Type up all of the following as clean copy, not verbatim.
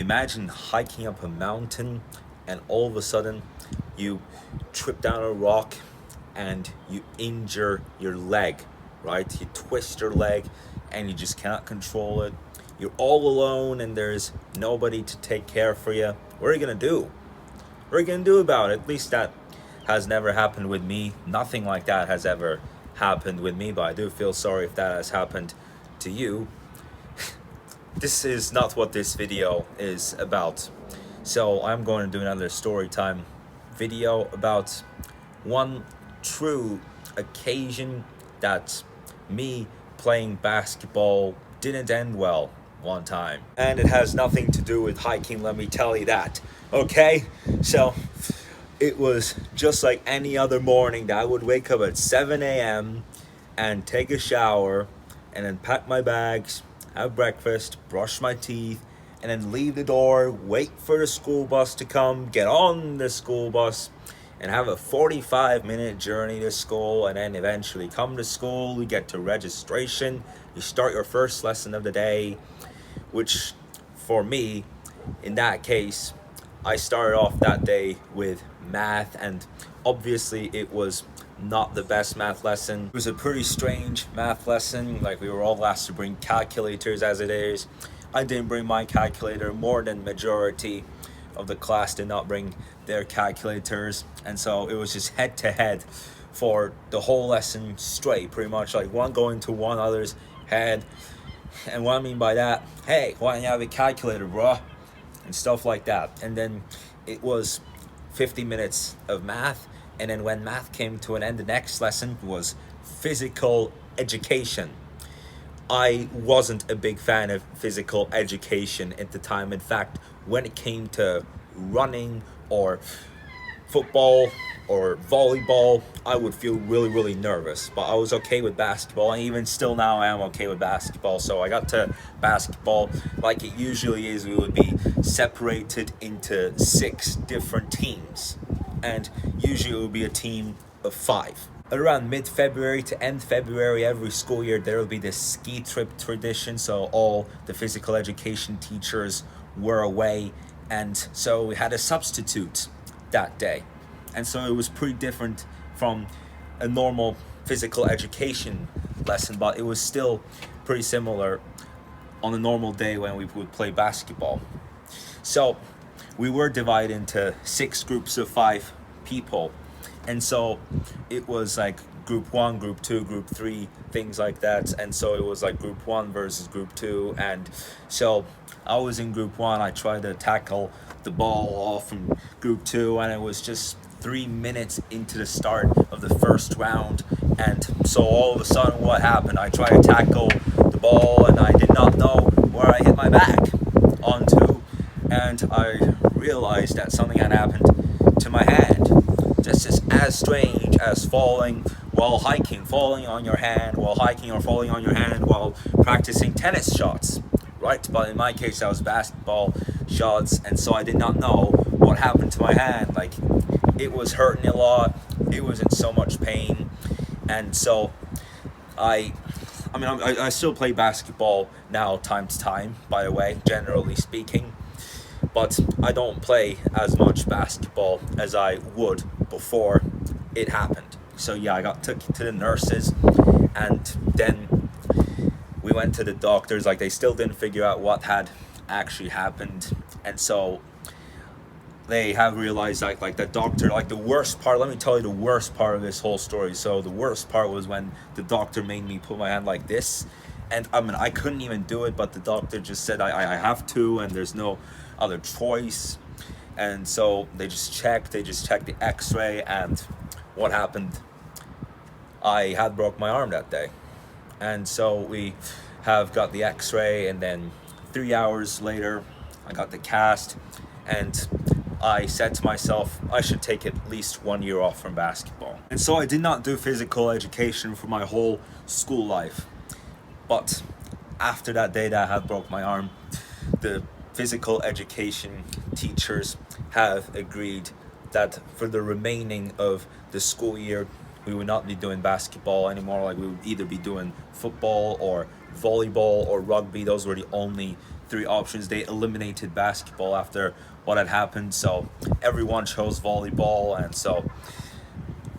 Imagine hiking up a mountain and all of a sudden you trip down a rock and you injure your leg, right? You twist your leg and you just cannot control it. You're all alone and there's nobody to take care for you. What are you gonna do? What are you gonna do about it? At least that has never happened with me. Nothing like that has ever happened with me, but I do feel sorry if that has happened to you. This is not what this video is about. So I'm going to do another story time video about one true occasion that me playing basketball didn't end well one time. And it has nothing to do with hiking, let me tell you that. Okay? So it was just like any other morning that I would wake up at 7 a.m. and take a shower and then pack my bags, have breakfast, brush my teeth, and then leave the door, wait for the school bus to come, get on the school bus, and have a 45-minute journey to school, and then eventually come to school, you get to registration, you start your first lesson of the day, which for me, in that case, I started off that day with math, and obviously it was not the best math lesson. It was a pretty strange math lesson. Like, we were all asked to bring calculators as it is. I didn't bring my calculator. More than majority of the class did not bring their calculators, and so it was just head to head for the whole lesson straight, pretty much, like one going to one other's head. And what I mean by that, hey, why don't you have a calculator, bro? And stuff like that. And then it was 50 minutes of math, and then when math came to an end, the next lesson was physical education. I wasn't a big fan of physical education at the time. In fact, when it came to running or football or volleyball, I would feel really nervous. But I was okay with basketball, and even still now I am okay with basketball. So I got to basketball. Like it usually is, we would be separated into 6 different teams, and usually it would be a team of 5. Around mid-February to end February every school year, there will be this ski trip tradition. So all the physical education teachers were away, and so we had a substitute that day. And so it was pretty different from a normal physical education lesson, but it was still pretty similar on a normal day when we would play basketball. So we were divided into 6 groups of 5 people. And so it was like group 1, group 2, group 3, things like that. And so it was like group 1 versus group 2. And so I was in group 1. I tried to tackle the ball off from group 2, and it was just 3 minutes into the start of the first round. And so all of a sudden, what happened? I tried to tackle the ball, and I did not know where I hit my back onto. And I realized that something had happened to my hand. Just as strange as falling while hiking, falling on your hand while hiking, or falling on your hand while practicing tennis shots, right? But in my case, that was basketball shots, and so I did not know what happened to my hand. Like, it was hurting a lot, it was in so much pain, and so I still play basketball now time to time, by the way, generally speaking, but I don't play as much basketball as I would before it happened. So yeah, I got took to the nurses, and then we went to the doctors. Like, they still didn't figure out what had actually happened, and so they have realized like the doctor, like the worst part, let me tell you the worst part of this whole story. So the worst part was when the doctor made me put my hand like this, and I couldn't even do it, but the doctor just said I have to, and there's no other choice. And so they just checked the x-ray, and what happened, I had broke my arm that day. And so we have got the x-ray, and then 3 hours later I got the cast, and I said to myself I should take at least 1 year off from basketball. And so I did not do physical education for my whole school life. But after that day that I had broke my arm, the physical education teachers have agreed that for the remaining of the school year, we would not be doing basketball anymore. Like, we would either be doing football or volleyball or rugby. Those were the only three options. They eliminated basketball after what had happened, so everyone chose volleyball, and so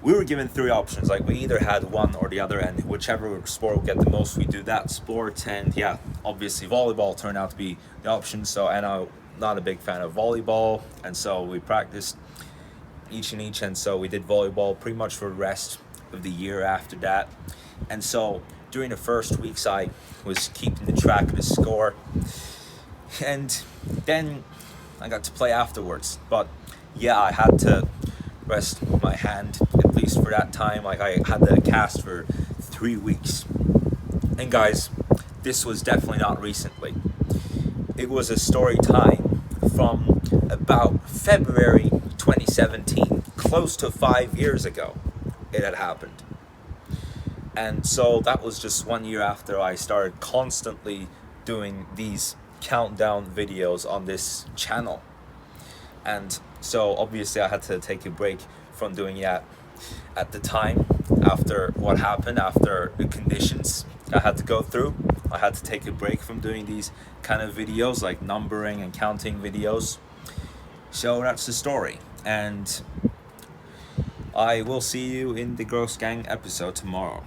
we were given three options. Like, we either had one or the other, and whichever sport would get the most, we do that sport. And yeah, obviously volleyball turned out to be the option. So, and I'm not a big fan of volleyball, and so we practiced each and each, and so we did volleyball pretty much for the rest of the year after that. And so during the first weeks, I was keeping the track of the score, and then I got to play afterwards. But yeah, I had to rest my hand, at least for that time. Like, I had the cast for 3 weeks. And guys, this was definitely not recently. It was a story time from about February 2017, close to 5 years ago it had happened. And so that was just 1 year after I started constantly doing these countdown videos on this channel. And so obviously I had to take a break from doing that at the time. After what happened, after the conditions I had to go through, I had to take a break from doing these kind of videos, like numbering and counting videos. So that's the story, and I will see you in the Gross Gang episode tomorrow.